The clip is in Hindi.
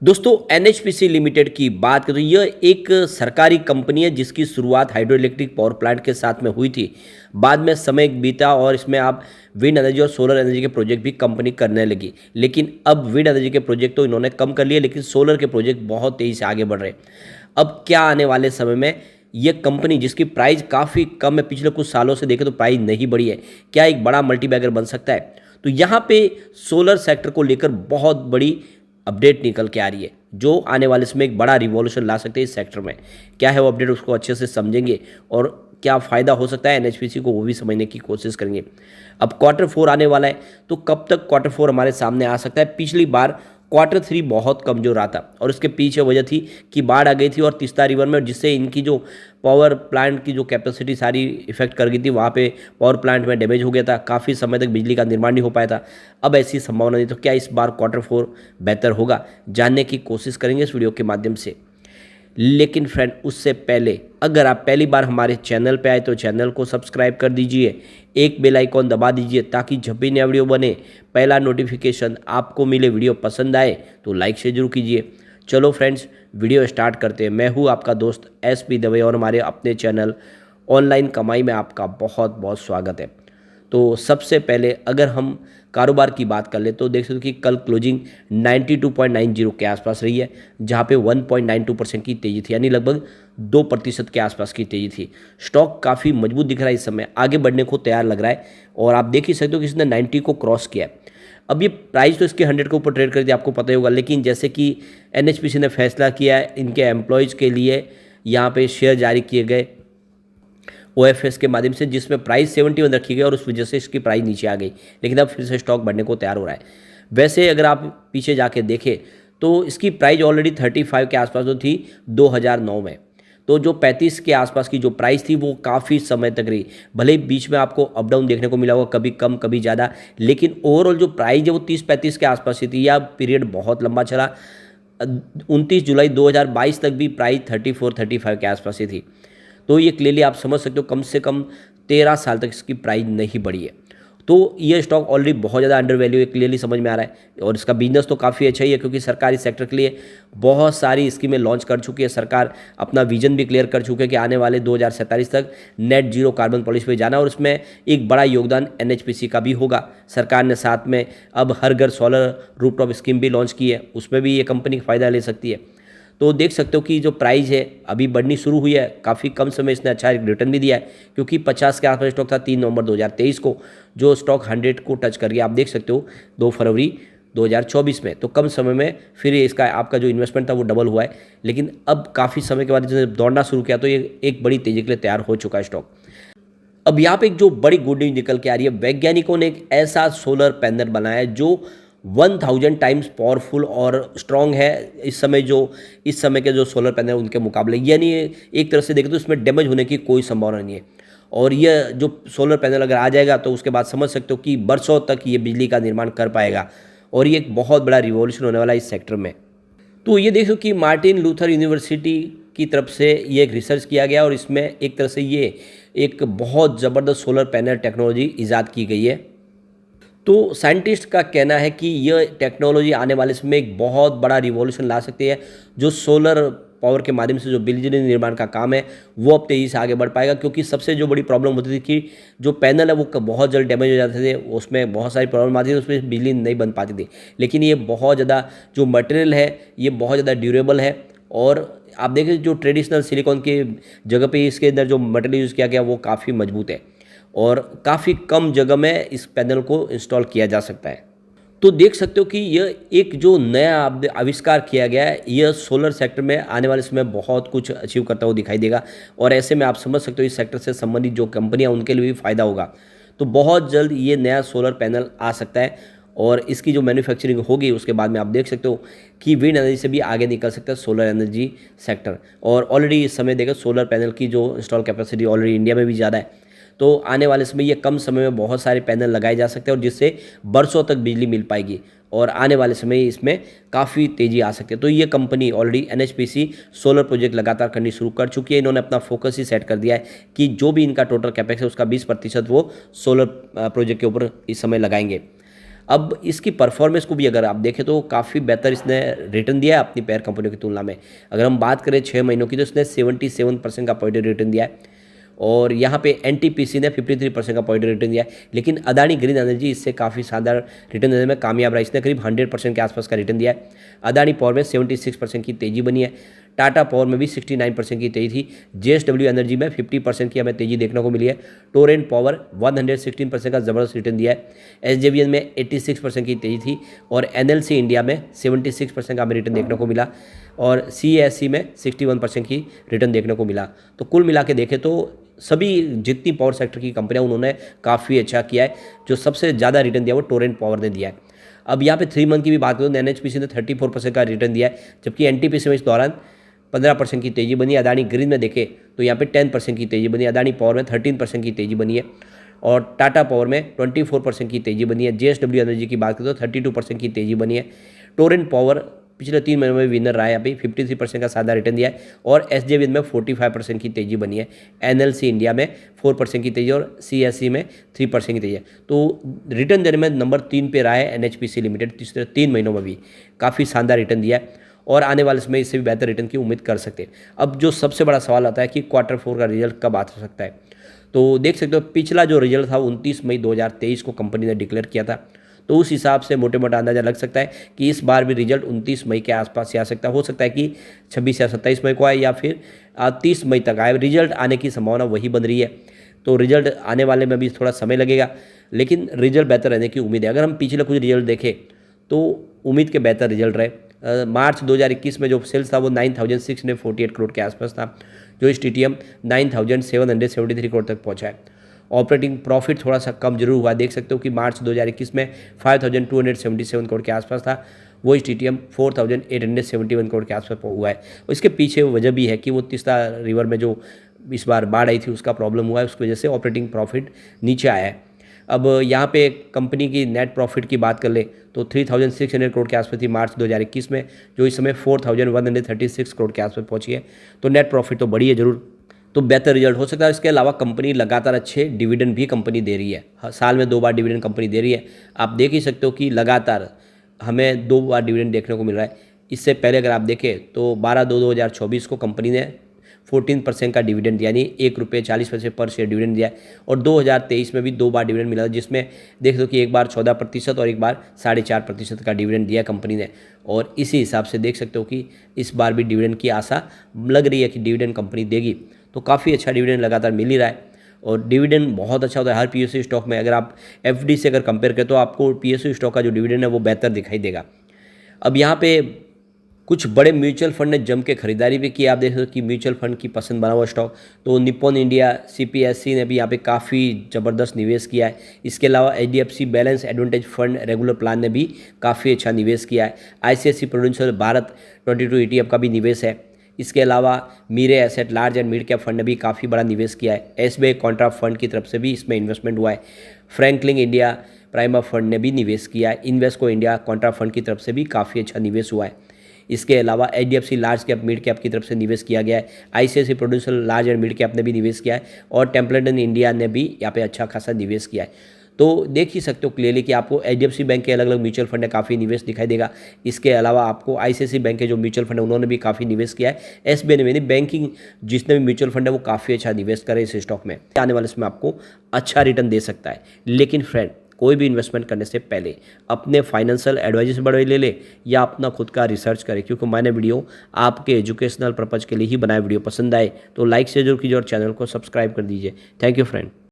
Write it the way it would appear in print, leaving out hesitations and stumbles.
दोस्तों एनएचपीसी लिमिटेड की बात करें तो यह एक सरकारी कंपनी है जिसकी शुरुआत हाइड्रो इलेक्ट्रिक पावर प्लांट के साथ में हुई थी। बाद में समय बीता और इसमें आप विंड एनर्जी और सोलर एनर्जी के प्रोजेक्ट भी कंपनी करने लगी। लेकिन अब विंड एनर्जी के प्रोजेक्ट तो इन्होंने कम कर लिए, लेकिन सोलर के प्रोजेक्ट बहुत तेज़ी से आगे बढ़ रहे हैं। अब क्या आने वाले समय में ये कंपनी जिसकी प्राइस काफ़ी कम है, पिछले कुछ सालों से देखें तो प्राइस नहीं बढ़ी है, क्या एक बड़ा मल्टीबैगर बन सकता है? तो यहाँ पे सोलर सेक्टर को लेकर बहुत बड़ी अपडेट निकल के आ रही है जो आने वाले समय एक बड़ा रिवॉल्यूशन ला सकते हैं इस सेक्टर में। क्या है वो अपडेट, उसको अच्छे से समझेंगे और क्या फ़ायदा हो सकता है एनएचपीसी को, वो भी समझने की कोशिश करेंगे। अब क्वार्टर 4 आने वाला है, तो कब तक क्वार्टर 4 हमारे सामने आ सकता है? पिछली बार क्वार्टर 3 बहुत कमज़ोर रहा था और उसके पीछे वजह थी कि बाढ़ आ गई थी और तीस्ता रिवर में, जिससे इनकी जो पावर प्लांट की जो कैपेसिटी सारी इफेक्ट कर गई थी। वहाँ पे पावर प्लांट में डैमेज हो गया था, काफ़ी समय तक बिजली का निर्माण नहीं हो पाया था। अब ऐसी संभावना नहीं, तो क्या इस बार क्वार्टर 4 बेहतर होगा, जानने की कोशिश करेंगे इस वीडियो के माध्यम से। लेकिन फ्रेंड उससे पहले अगर आप पहली बार हमारे चैनल पे आए तो चैनल को सब्सक्राइब कर दीजिए, एक बेल आइकॉन दबा दीजिए ताकि जब भी नया वीडियो बने पहला नोटिफिकेशन आपको मिले। वीडियो पसंद आए तो लाइक शेयर जरूर कीजिए। चलो फ्रेंड्स वीडियो स्टार्ट करते हैं। मैं हूँ आपका दोस्त SP दवे और हमारे अपने चैनल ऑनलाइन कमाई में आपका बहुत बहुत स्वागत है। तो सबसे पहले अगर हम कारोबार की बात कर ले तो देख सकते हो कि कल क्लोजिंग 92.90 के आसपास रही है, जहां पे 1.92% की तेज़ी थी, यानी लगभग 2% के आसपास की तेज़ी थी। स्टॉक काफ़ी मजबूत दिख रहा है, इस समय आगे बढ़ने को तैयार लग रहा है और आप देख ही सकते हो कि इसने 90 को क्रॉस किया है। अब ये प्राइस तो इसके 100 के ऊपर ट्रेड कर दिया, आपको पता ही होगा। लेकिन जैसे कि एनएचपीसी ने फैसला किया है इनके एम्प्लॉयज़ के लिए यहाँ पे शेयर जारी किए गए OFS के माध्यम से, जिसमें प्राइस 71 रखी गई और उस वजह से इसकी प्राइस नीचे आ गई। लेकिन अब फिर से स्टॉक बढ़ने को तैयार हो रहा है। वैसे अगर आप पीछे जाके देखें तो इसकी प्राइस ऑलरेडी 35 के आसपास तो थी 2009 में। तो जो 35 के आसपास की जो प्राइस थी वो काफ़ी समय तक रही। भले ही बीच में आपको अप डाउन देखने को मिला होगा, कभी कम कभी ज़्यादा, लेकिन ओवरऑल जो प्राइस है वो 30-35 के आसपास ही थी। यह पीरियड बहुत लंबा चला। 29 जुलाई 2022 तक भी प्राइस 34-35 के आसपास ही थी। तो ये क्लियरली आप समझ सकते हो कम से कम 13 साल तक इसकी प्राइस नहीं बढ़ी है। तो ये स्टॉक ऑलरेडी बहुत ज़्यादा अंडर वैल्यू है, क्लियरली समझ में आ रहा है। और इसका बिजनेस तो काफ़ी अच्छा ही है क्योंकि सरकारी सेक्टर के लिए बहुत सारी स्कीमें लॉन्च कर चुकी है। सरकार अपना विजन भी क्लियर कर चुकी है कि आने वाले 2047 तक नेट जीरो कार्बन पॉलिसी पे जाना, और उसमें एक बड़ा योगदान एनएचपीसी का भी होगा। सरकार ने साथ में अब हर घर सोलर रूफटॉप स्कीम भी लॉन्च की है, उसमें भी ये कंपनी फ़ायदा ले सकती है। तो देख सकते हो कि जो प्राइस है अभी बढ़नी शुरू हुई है, काफ़ी कम समय इसने अच्छा रिटर्न भी दिया है क्योंकि 50 के आसपास स्टॉक था 3 नवंबर 2023 को, जो स्टॉक 100 को टच कर गया। आप देख सकते हो 2 फरवरी 2024 में। तो कम समय में फिर इसका आपका जो इन्वेस्टमेंट था वो डबल हुआ है। लेकिन अब काफ़ी समय के बाद जब दौड़ना शुरू किया तो ये एक बड़ी तेज़ी के लिए तैयार हो चुका है स्टॉक। अब यहाँ पे एक जो बड़ी गुड न्यूज निकल के आ रही है, वैज्ञानिकों ने एक ऐसा सोलर पैनल बनाया है जो 1000 टाइम्स पावरफुल और स्ट्रॉन्ग है इस समय के जो सोलर पैनल उनके मुकाबले। यानी एक तरह से देखें तो इसमें डैमेज होने की कोई संभावना नहीं है। और ये जो सोलर पैनल अगर आ जाएगा तो उसके बाद समझ सकते हो कि बरसों तक ये बिजली का निर्माण कर पाएगा और ये एक बहुत बड़ा रिवॉल्यूशन होने वाला है इस सेक्टर में। तो ये देखो कि मार्टिन लूथर यूनिवर्सिटी की तरफ से ये एक रिसर्च किया गया और इसमें एक तरह से ये एक बहुत ज़बरदस्त सोलर पैनल टेक्नोलॉजी ईजाद की गई है। तो साइंटिस्ट का कहना है कि यह टेक्नोलॉजी आने वाले समय एक बहुत बड़ा रिवॉल्यूशन ला सकती है। जो सोलर पावर के माध्यम से जो बिजली निर्माण का काम है वो अब तेज़ी से आगे बढ़ पाएगा, क्योंकि सबसे जो बड़ी प्रॉब्लम होती थी कि जो पैनल है वो बहुत जल्द डैमेज हो जाते थे, उसमें बहुत सारी प्रॉब्लम आती थी, उसमें बिजली नहीं बन पाती थी। लेकिन ये बहुत ज़्यादा जो मटेरियल है ये बहुत ज़्यादा ड्यूरेबल है और आप देखें जो ट्रेडिशनल सिलिकॉन के जगह पे इसके अंदर जो मटेरियल यूज़ किया गया वो काफ़ी मजबूत है और काफ़ी कम जगह में इस पैनल को इंस्टॉल किया जा सकता है। तो देख सकते हो कि यह एक जो नया आविष्कार किया गया है यह सोलर सेक्टर में आने वाले समय बहुत कुछ अचीव करता हुआ दिखाई देगा। और ऐसे में आप समझ सकते हो इस सेक्टर से संबंधित जो कंपनियां उनके लिए भी फ़ायदा होगा। तो बहुत जल्द ये नया सोलर पैनल आ सकता है और इसकी जो मैन्युफैक्चरिंग होगी उसके बाद में आप देख सकते हो कि विंड एनर्जी से भी आगे निकल सकता है सोलर एनर्जी सेक्टर। और ऑलरेडी इस समय देखो सोलर पैनल की जो इंस्टॉल कैपेसिटी ऑलरेडी इंडिया में भी ज़्यादा है। तो आने वाले समय ये कम समय में बहुत सारे पैनल लगाए जा सकते हैं और जिससे बरसों तक बिजली मिल पाएगी और आने वाले समय इसमें काफ़ी तेज़ी आ सकती है। तो ये company already NHPC solar project लगातार करनी शुरू कर चुकी है। इन्होंने अपना फोकस ही सेट कर दिया है कि जो भी इनका टोटल कैपेक्स है उसका 20% वो सोलर प्रोजेक्ट के ऊपर इस समय लगाएंगे। अब इसकी परफॉर्मेंस को भी अगर आप देखें तो काफ़ी बेहतर इसने रिटर्न दिया है अपनी पेयर कंपनियों की तुलना में। अगर हम बात करें 6 महीनों की तो इसने 77% का पॉजिटिव रिटर्न दिया है, और यहाँ पे एनटीपीसी ने 53% का पॉजिटिव रिटर्न दिया है। लेकिन अदानी ग्रीन एनर्जी इससे काफ़ी शानदार रिटर्न देने में कामयाब रहा, इसने करीब 100% के आसपास का रिटर्न दिया है। अदानी पावर में 76% की तेज़ी बनी है, टाटा पावर में भी 69% की तेज़ी थी, जेएसडब्ल्यू एनर्जी में 50% की हमें तेज़ी देखने को मिली है, टोरेंट पावर 116% का ज़बरदस्त रिटर्न दिया है, एसजेवीएन में 86% की तेज़ी थी, और एनएलसी इंडिया में 76% का हमें रिटर्न देखने को मिला, और सीएससी में 61% की रिटर्न देखने को मिला। तो कुल मिला के देखें तो सभी जितनी पावर सेक्टर की कंपनियां उन्होंने काफ़ी अच्छा किया है। जो सबसे ज़्यादा रिटर्न दिया वो टोरेंट पावर ने दिया है। अब यहाँ पे 3 मंथ की भी बात करूँ तो एनएचपीसी ने 34% का रिटर्न दिया है, जबकि एनटीपीसी में इस दौरान 15% की तेज़ी बनी है। अदानी ग्रीन में देखें तो यहाँ पे 10% की तेज़ी बनी है, अदानी पावर में 13% की तेज़ी बनी है, और टाटा पावर में 24% की तेज़ी बनी है। जेएसडब्ल्यू एनर्जी की बात करें तो 32% की तेज़ी बनी है। टोरेंट पावर पिछले 3 महीनों में विनर रहा है, अभी 53% का सादा रिटर्न दिया है, और एसजेवीएन में 45% की तेज़ी बनी है, एनएलसी इंडिया में 4% की तेज़ी, और सीएससी में 3% की तेज़ी है। तो रिटर्न देने में नंबर 3 पे रहा है एनएचपीसी लिमिटेड, पिछले 3 महीनों में भी काफ़ी शानदार रिटर्न दिया है, और आने वाले समय इससे भी बेहतर रिटर्न की उम्मीद कर सकते हैं। अब जो सबसे बड़ा सवाल आता है कि Q4 का रिजल्ट कब आ सकता है, तो देख सकते हो पिछला जो रिजल्ट था 29 मई 2023 को कंपनी ने डिक्लेयर किया था, तो उस हिसाब से मोटे मोटा अंदाजा लग सकता है कि इस बार भी रिजल्ट 29 मई के आसपास ही आ सकता है। हो सकता है कि 26 या 27 मई को आए, या फिर 30 मई तक आए। रिजल्ट आने की संभावना वही बन रही है, तो रिजल्ट आने वाले में भी थोड़ा समय लगेगा, लेकिन रिजल्ट बेहतर रहने की उम्मीद है। अगर हम पिछले कुछ रिजल्ट देखें तो उम्मीद के बेहतर रिजल्ट रहे। मार्च 2021 में जो सेल्स था वो 9,648 करोड़ के आसपास था, जो इस टीटीएम 9,773 करोड़ तक पहुँचा है। ऑपरेटिंग प्रॉफिट थोड़ा सा कम जरूर हुआ, देख सकते हो कि मार्च 2021 में 5,277 करोड़ के आसपास था, वो इस टीटीएम 4,871 करोड़ के आसपास हुआ है। इसके पीछे वजह भी है कि वो तीस्ता रिवर में जो इस बार बाढ़ आई थी उसका प्रॉब्लम हुआ है, उसकी वजह से ऑपरेटिंग प्रॉफिट नीचे आया है। अब यहाँ पे कंपनी की नेट प्रॉफिट की बात कर ले तो 3,600 करोड़ के आसपास थी मार्च 2021 में, जो इस समय 4,136 करोड़ के आसपास पहुँची है। तो नेट प्रॉफिट तो बढ़ी है जरूर, तो बेहतर रिजल्ट हो सकता है। इसके अलावा कंपनी लगातार अच्छे डिविडेंड भी कंपनी दे रही है, साल में 2 बार डिविडेंड कंपनी दे रही है। आप देख ही सकते हो कि लगातार हमें 2 बार डिविडेंड देखने को मिल रहा है। इससे पहले अगर आप देखें तो 12/2/2024 को कंपनी ने 14% का डिविडेंड यानी ₹1.40 पर शेयर डिविडेंड दिया है, और 2023 में भी 2 बार डिविडेंड मिला, जिसमें देख लो कि एक बार 14% और एक बार 4.5% का डिविडेंड दिया कंपनी ने। और इसी हिसाब से देख सकते हो कि इस बार भी डिविडेंड की आशा लग रही है कि डिविडेंड कंपनी देगी, तो काफ़ी अच्छा डिविडेंड लगातार मिल ही रहा है। और डिविडेंड बहुत अच्छा होता है हर पीएसयू स्टॉक में। अगर आप एफडी से अगर कंपेयर करें तो आपको पीएसयू स्टॉक का जो डिविडेंड है वो बेहतर दिखाई देगा। अब यहाँ पे कुछ बड़े म्यूचुअल फंड ने जम के खरीदारी भी की। आप देख सकते हो कि म्यूचुअल फंड की पसंद बना हुआ स्टॉक, तो निप्पॉन इंडिया सीपीएससी ने भी यहाँ पे काफ़ी ज़बरदस्त निवेश किया है। इसके अलावा HDFC balance advantage fund regular plan ने भी काफ़ी अच्छा निवेश किया है। आईसीआईसी प्रूडेंशियल भारत 22 ईटीएफ का भी निवेश है। इसके अलावा Mirae asset large and mid cap fund ने भी काफ़ी बड़ा निवेश किया है। एसबीआई कॉन्ट्रा फंड की तरफ से भी इसमें इन्वेस्टमेंट हुआ है। फ्रैंकलिन इंडिया प्राइमा फंड ने भी निवेश किया है। इन्वेस्को इंडिया कॉन्ट्रा फंड की तरफ से भी काफ़ी अच्छा निवेश हुआ है। इसके अलावा HDFC large cap mid cap की तरफ से निवेश किया गया है। ICICI prudential large and mid cap ने भी निवेश किया है, और टेम्पलेटन इंडिया ने भी यहाँ पे अच्छा खासा निवेश किया है। तो देख ही सकते हो क्लियरली कि आपको एचडीएफसी बैंक के अलग अलग म्यूचुअल फंड में काफ़ी निवेश दिखाई देगा। इसके अलावा आपको आईसीआईसी बैंक के जो म्यूचुअल फंड है उन्होंने भी काफ़ी निवेश किया है। एसबीआई ने बैंकिंग जितने भी म्यूचुअल फंड है वो काफ़ी अच्छा निवेश करे इस स्टॉक में, आने वाले समय आपको अच्छा रिटर्न दे सकता है। लेकिन फ्रेंड, कोई भी इन्वेस्टमेंट करने से पहले अपने फाइनेंशियल एडवाइजर से बड़े ले ले या अपना खुद का रिसर्च करें, क्योंकि मैंने वीडियो आपके एजुकेशनल पर्पज़ के लिए ही बनाया। वीडियो पसंद आए तो लाइक से जरूर कीजिए और चैनल को सब्सक्राइब कर दीजिए। Thank you friend.